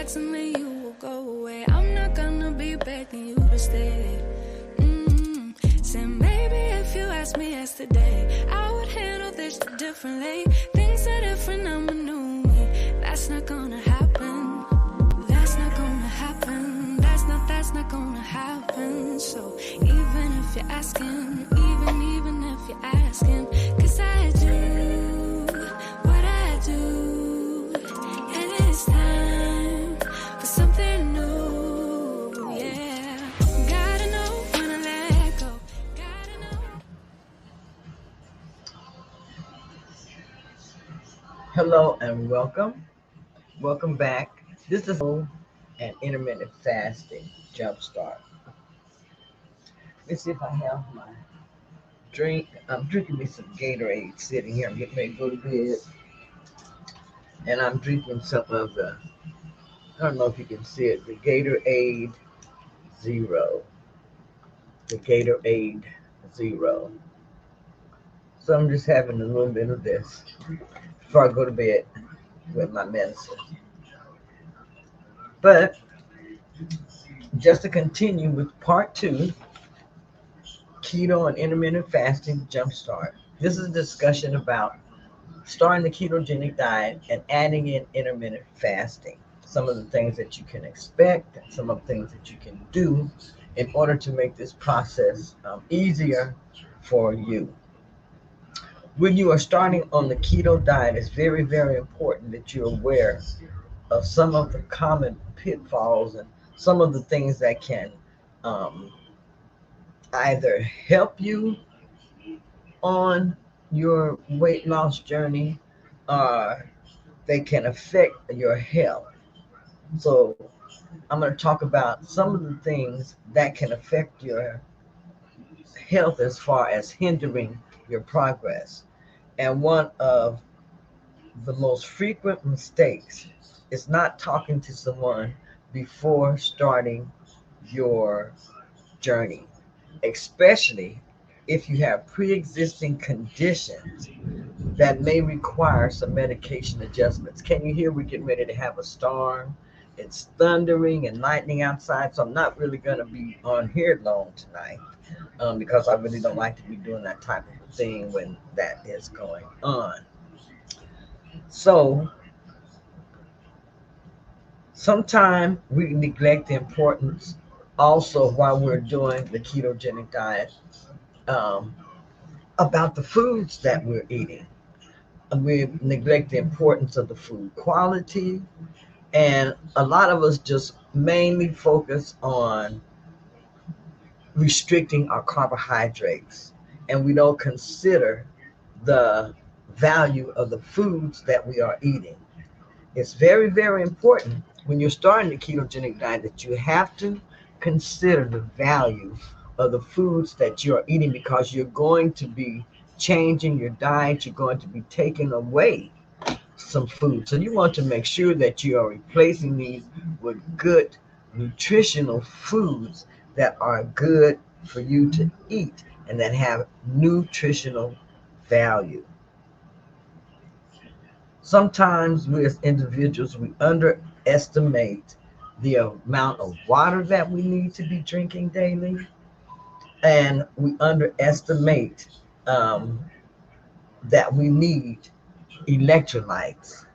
suddenly you will go away. I'm not gonna be begging you to stay. Said maybe if you asked me yesterday, I would handle this differently. Things are different, I'm a new me. That's not gonna happen. That's not gonna happen. That's not gonna happen. So even if you're asking, even if you're asking, 'cause I do what I do, and it's time for something new. Yeah, gotta know when to let go. Gotta know. Hello and welcome. Welcome back. This is an intermittent fasting jumpstart. Let's see if I have my drink. I'm drinking me some Gatorade sitting here. I'm getting ready to go to bed. And I'm drinking some of I don't know if you can see it, the Gatorade Zero. The Gatorade Zero. So I'm just having a little bit of this before I go to bed with my medicine. But just to continue with part two, keto and intermittent fasting jumpstart. This is a discussion about starting the ketogenic diet and adding in intermittent fasting. Some of the things that you can expect and some of the things that you can do in order to make this process easier for you. When you are starting on the keto diet, it's very, very important that you're aware of some of the common pitfalls and some of the things that can um, either help you on your weight loss journey or they can affect your health. So, I'm going to talk about some of the things that can affect your health as far as hindering your progress. And one of the most frequent mistakes is not talking to someone before starting your journey, especially if you have pre-existing conditions that may require some medication adjustments. Can you hear we're getting ready to have a storm? It's thundering and lightning outside, so I'm not really going to be on here long tonight because I really don't like to be doing that type of thing when that is going on. So sometimes we neglect the importance also while we're doing the ketogenic diet um, about the foods that we're eating. We neglect the importance of the food quality, and a lot of us just mainly focus on restricting our carbohydrates, and we don't consider the value of the foods that we are eating. It's very, very important when you're starting the ketogenic diet that you have to consider the value of the foods that you're eating because you're going to be changing your diet, you're going to be taking away some food. So you want to make sure that you are replacing these with good nutritional foods that are good for you to eat and that have nutritional value. Sometimes we as individuals, we underestimate the amount of water that we need to be drinking daily, and we underestimate um, that we need electrolytes.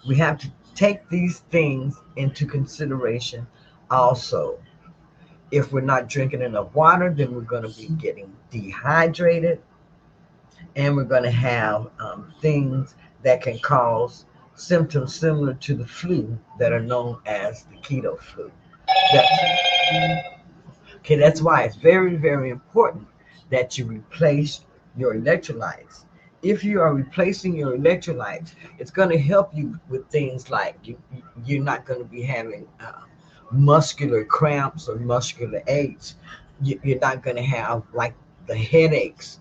We have to take these things into consideration also. If we're not drinking enough water, then we're going to be getting dehydrated, and we're going to have things that can cause symptoms similar to the flu that are known as the keto flu. That, okay, that's why it's very, very important that you replace your electrolytes. If you are replacing your electrolytes, it's going to help you with things like you're not going to be having muscular cramps or muscular aches. You're not going to have like the headaches.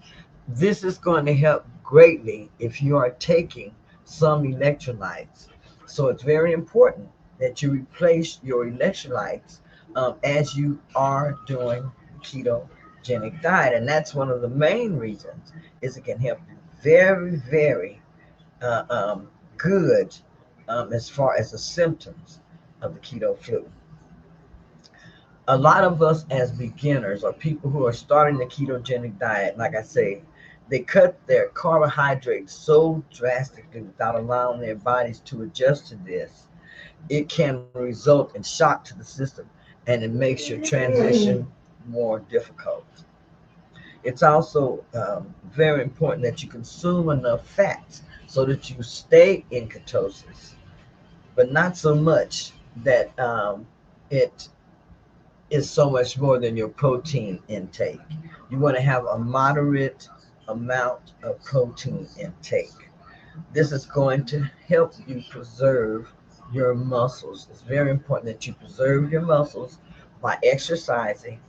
This is going to help greatly if you are taking some electrolytes. So it's very important that you replace your electrolytes as you are doing ketogenic diet, and that's one of the main reasons is it can help you very, very good as far as the symptoms of the keto flu. A lot of us as beginners or people who are starting the ketogenic diet, like I say, they cut their carbohydrates so drastically without allowing their bodies to adjust to this. It can result in shock to the system and it makes your transition more difficult. It's also very important that you consume enough fats so that you stay in ketosis, but not so much that it is so much more than your protein intake. You want to have a moderate amount of protein intake. This is going to help you preserve your muscles. It's very important that you preserve your muscles by exercising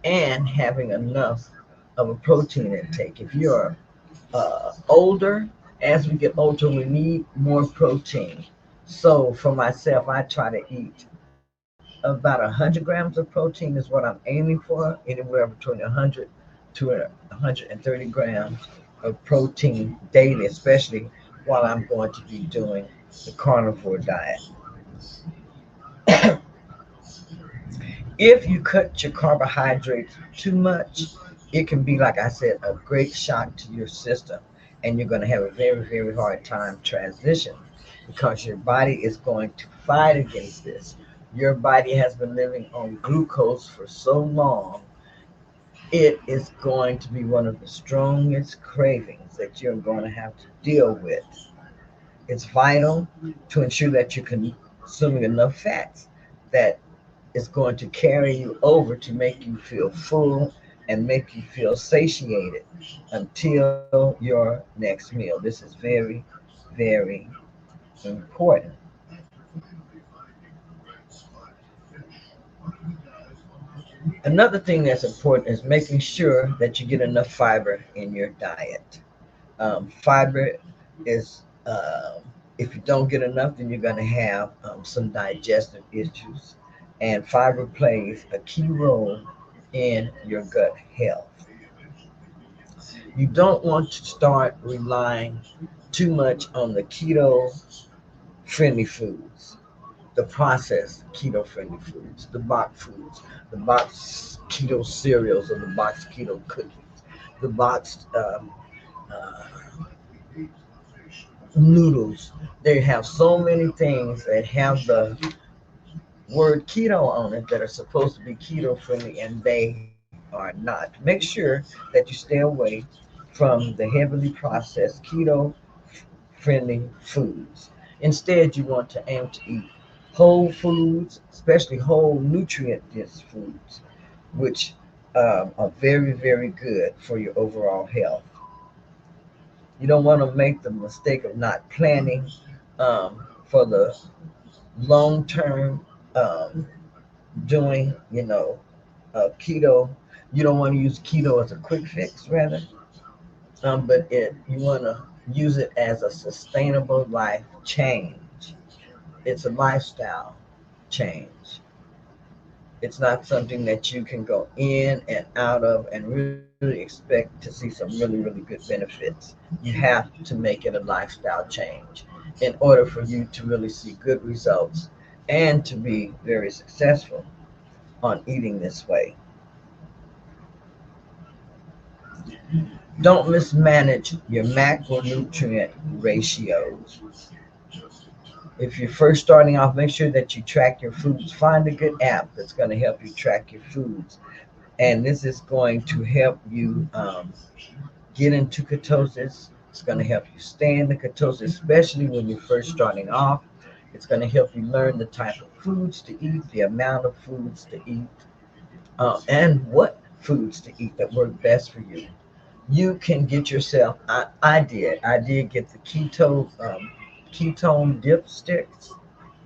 and having enough of a protein intake. If you're older, as we get older, we need more protein. So for myself, I try to eat about 100 grams of protein is what I'm aiming for, anywhere between 100 to 130 grams of protein daily, especially while I'm going to be doing the carnivore diet. If you cut your carbohydrates too much, it can be, like I said, a great shock to your system, and you're going to have a very, very hard time transition because your body is going to fight against this. Your body has been living on glucose for so long, it is going to be one of the strongest cravings that you're going to have to deal with. It's vital to ensure that you're consuming enough fats that is going to carry you over to make you feel full and make you feel satiated until your next meal. This is very, very important. Another thing that's important is making sure that you get enough fiber in your diet. Fiber is, if you don't get enough, then you're going to have some digestive issues. And fiber plays a key role in your gut health. You don't want to start relying too much on the keto friendly foods, the processed keto friendly foods, the box foods, the box keto cereals or the box keto cookies, the boxed uh, noodles. They have so many things that have the word keto on it that are supposed to be keto friendly and they are not. Make sure that you stay away from the heavily processed keto friendly foods. Instead, you want to aim to eat whole foods, especially whole nutrient dense foods, which are very, very good for your overall health. You don't want to make the mistake of not planning for the long term doing, keto. You don't want to use keto as a quick fix, rather, but you want to use it as a sustainable life change. It's a lifestyle change. It's not something that you can go in and out of and really expect to see some really, really good benefits. You have to make it a lifestyle change in order for you to really see good results and to be very successful on eating this way. Don't mismanage your macronutrient ratios. If you're first starting off, make sure that you track your foods. Find a good app that's going to help you track your foods. And this is going to help you get into ketosis. It's going to help you stay in the ketosis, especially when you're first starting off. It's going to help you learn the type of foods to eat, the amount of foods to eat, and what foods to eat that work best for you. You can get yourself. I did get the ketone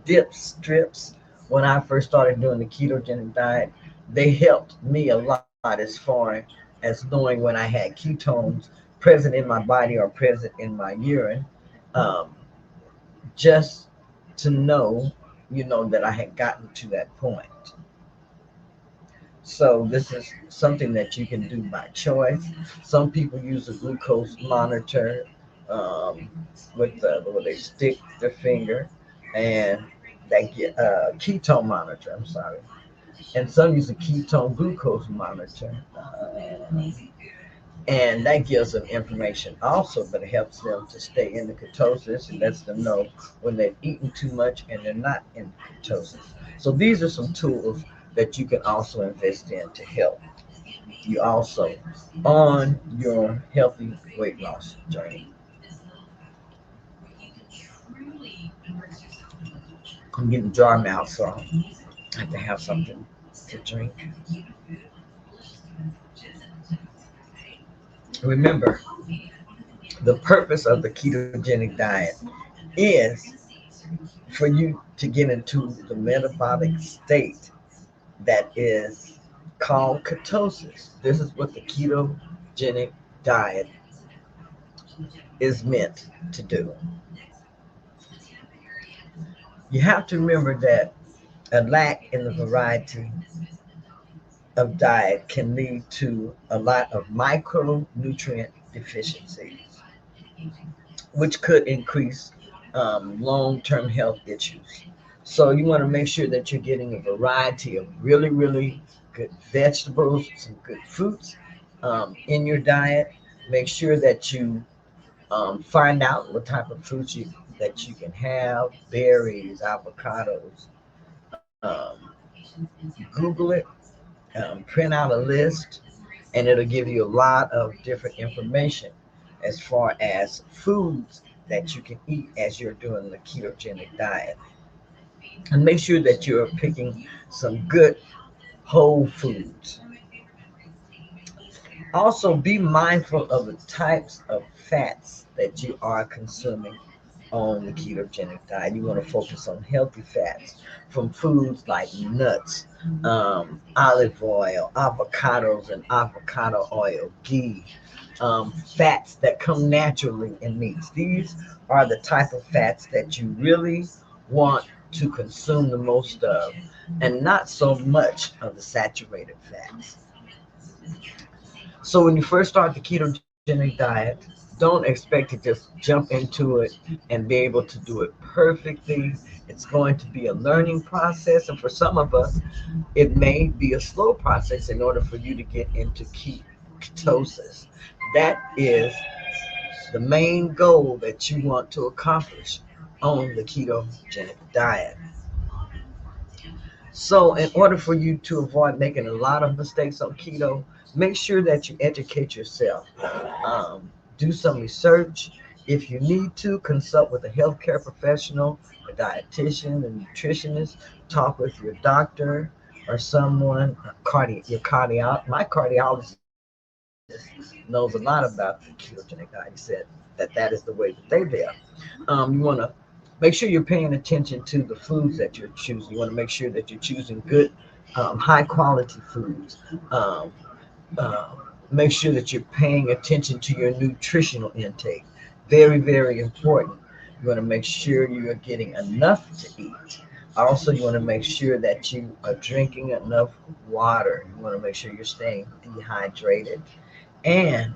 dip strips when I first started doing the ketogenic diet. They helped me a lot as far as knowing when I had ketones present in my body or present in my urine, um, just to know, that I had gotten to that point. So this is something that you can do by choice. Some people use a glucose monitor, um, where they stick their finger. and that get ketone monitor. I'm sorry, and some use a ketone glucose monitor, and that gives them information also, but it helps them to stay in the ketosis and lets them know when they've eaten too much and they're not in ketosis. So these are some tools that you can also invest in to help you also on your healthy weight loss journey. I'm getting dry mouth, so I have to have something to drink. Remember, the purpose of the ketogenic diet is for you to get into the metabolic state that is called ketosis. This is what the ketogenic diet is meant to do. You have to remember that a lack in the variety of diet can lead to a lot of micronutrient deficiencies, which could increase long-term health issues. So you want to make sure that you're getting a variety of really, really good vegetables, some good fruits in your diet. Make sure that you find out what type of fruits that you can have, berries, avocados. Google it, print out a list, and it'll give you a lot of different information as far as foods that you can eat as you're doing the ketogenic diet. And make sure that you're picking some good whole foods. Also, be mindful of the types of fats that you are consuming on the ketogenic diet. You want to focus on healthy fats from foods like nuts, olive oil, avocados, and avocado oil, ghee, fats that come naturally in meats. These are the type of fats that you really want to consume the most of, and not so much of the saturated fats. So when you first start the ketogenic diet, don't expect to just jump into it and be able to do it perfectly. It's going to be a learning process, and for some of us, it may be a slow process in order for you to get into ketosis. That is the main goal that you want to accomplish on the ketogenic diet. So, in order for you to avoid making a lot of mistakes on keto, make sure that you educate yourself. Do some research. If you need to, consult with a healthcare professional, a dietitian, a nutritionist. Talk with your doctor or someone, your my cardiologist knows a lot about the ketogenic diet. He said that is the way that they live. You want to make sure you're paying attention to the foods that you're choosing. You want to make sure that you're choosing good, high quality foods. Um, uh, Make sure that you're paying attention to your nutritional intake. Very, very important. You want to make sure you are getting enough to eat. Also, you want to make sure that you are drinking enough water. You want to make sure you're staying dehydrated and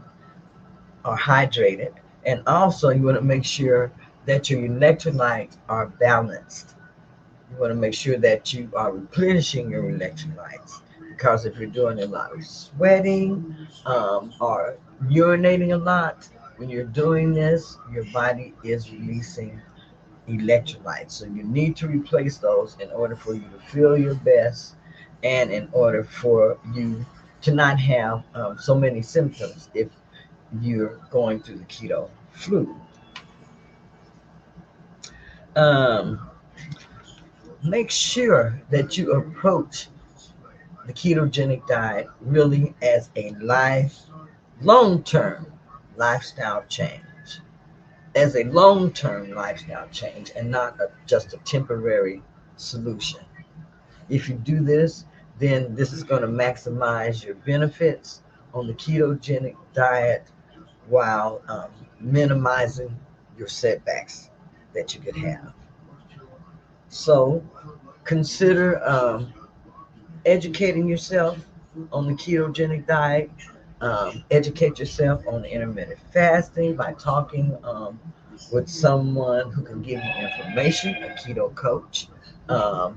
are hydrated. And also, you want to make sure that your electrolytes are balanced. You want to make sure that you are replenishing your electrolytes, because if you're doing a lot of sweating or urinating a lot, when you're doing this, your body is releasing electrolytes. So you need to replace those in order for you to feel your best and in order for you to not have so many symptoms if you're going through the keto flu. Um, Make sure that you approach the ketogenic diet really as a long-term lifestyle change, and not just a temporary solution. If you do this, then this is going to maximize your benefits on the ketogenic diet while minimizing your setbacks that you could have. So consider educating yourself on the ketogenic diet. Educate yourself on the intermittent fasting by talking with someone who can give you information, a keto coach, a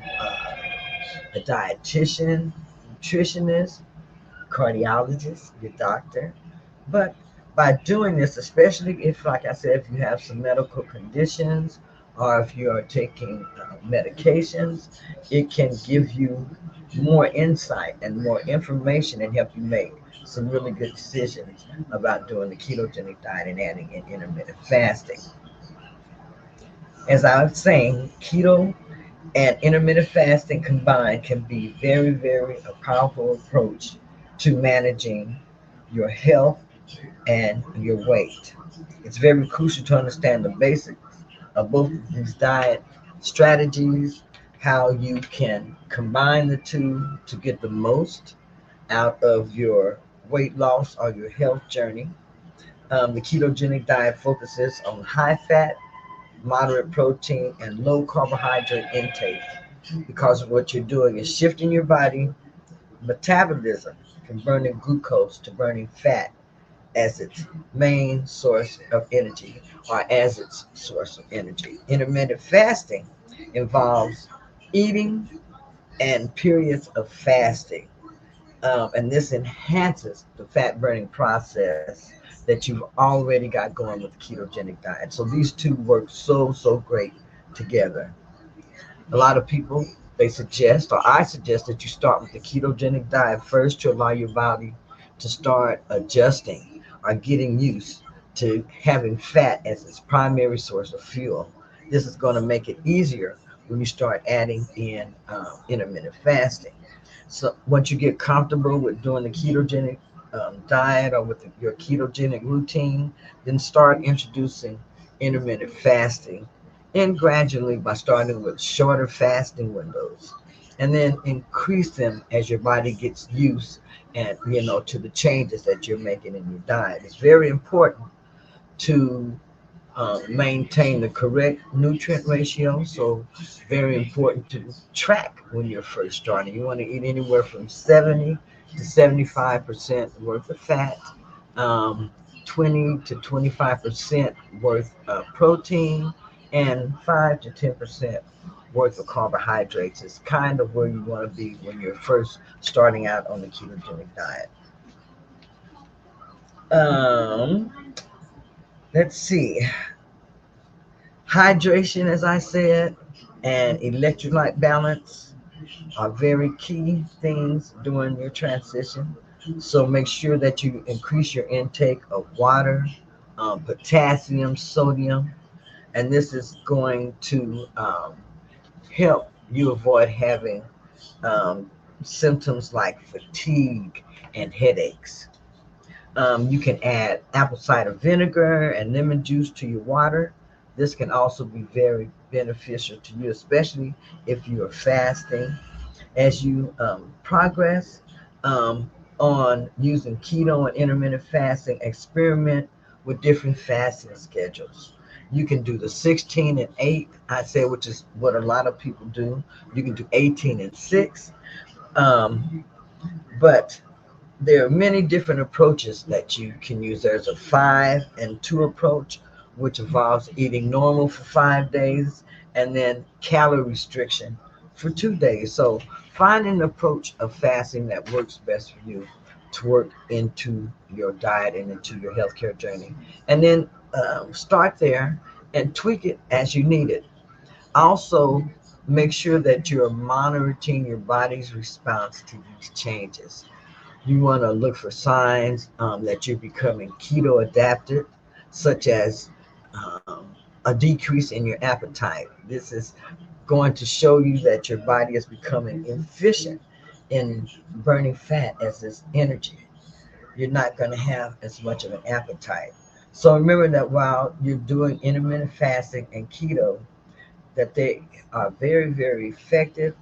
dietitian, nutritionist, cardiologist, your doctor. But by doing this, especially if, like I said, if you have some medical conditions or if you are taking medications, it can give you more insight and more information and help you make some really good decisions about doing the ketogenic diet and adding in intermittent fasting. As I was saying, keto and intermittent fasting combined can be very, very a powerful approach to managing your health and your weight. It's very crucial to understand the basics of both of these diet strategies, how you can combine the two to get the most out of your weight loss or your health journey. The ketogenic diet focuses on high fat, moderate protein, and low carbohydrate intake because what you're doing is shifting your body metabolism from burning glucose to burning fat as its main source of energy or as its source of energy. Intermittent fasting involves eating and periods of fasting, and this enhances the fat burning process that you've already got going with the ketogenic diet. So these two work so great together. A lot of people, they suggest, or I suggest, that you start with the ketogenic diet first to allow your body to start adjusting or getting used to having fat as its primary source of fuel. This is going to make it easier when you start adding in intermittent fasting. So once you get comfortable with doing the ketogenic diet or with your ketogenic routine, then start introducing intermittent fasting and gradually by starting with shorter fasting windows and then increase them as your body gets used and to the changes that you're making in your diet. It's very important to maintain the correct nutrient ratio. So very important to track when you're first starting. You want to eat anywhere from 70 to 75% worth of fat, um, 20 to 25% worth of protein, and 5 to 10% worth of carbohydrates. Is kind of where you want to be when you're first starting out on the ketogenic diet. Um, let's see. Hydration, as I said, and electrolyte balance are very key things during your transition. So make sure that you increase your intake of water, potassium, sodium, and this is going to help you avoid having symptoms like fatigue and headaches. You can add apple cider vinegar and lemon juice to your water. This can also be very beneficial to you, especially if you are fasting. As you progress on using keto and intermittent fasting, experiment with different fasting schedules. You can do the 16 and 8, I say, which is what a lot of people do. You can do 18 and 6. Um, but there are many different approaches that you can use. There's a 5 and 2 approach, which involves eating normal for 5 days and then calorie restriction for 2 days. So find an approach of fasting that works best for you to work into your diet and into your healthcare journey. And then start there and tweak it as you need it. Also, make sure that you're monitoring your body's response to these changes. You want to look for signs that you're becoming keto adapted, such as a decrease in your appetite. This is going to show you that your body is becoming efficient in burning fat as its energy. You're not going to have as much of an appetite. So remember that while you're doing intermittent fasting and keto, that they are very effective.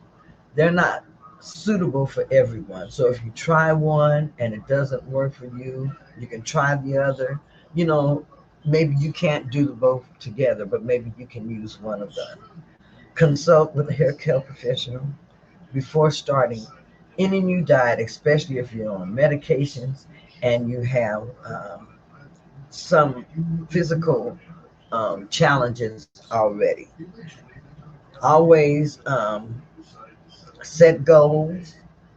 They're not suitable for everyone. So if you try one and it doesn't work for you, you can try the other. You know, maybe you can't do both together, but maybe you can use one of them. Consult with a hair care professional before starting any new diet, especially if you're on medications and you have some physical challenges already. Always set goals,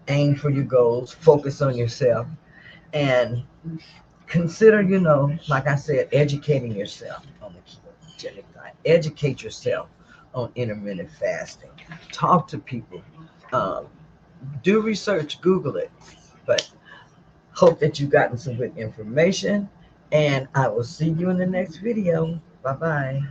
aim for your goals, focus on yourself, and consider, like I said, educating yourself on the ketogenic diet. Educate yourself on intermittent fasting. Talk to people. Um, do research, Google it. But hope that you've gotten some good information. And I will see you in the next video. Bye bye.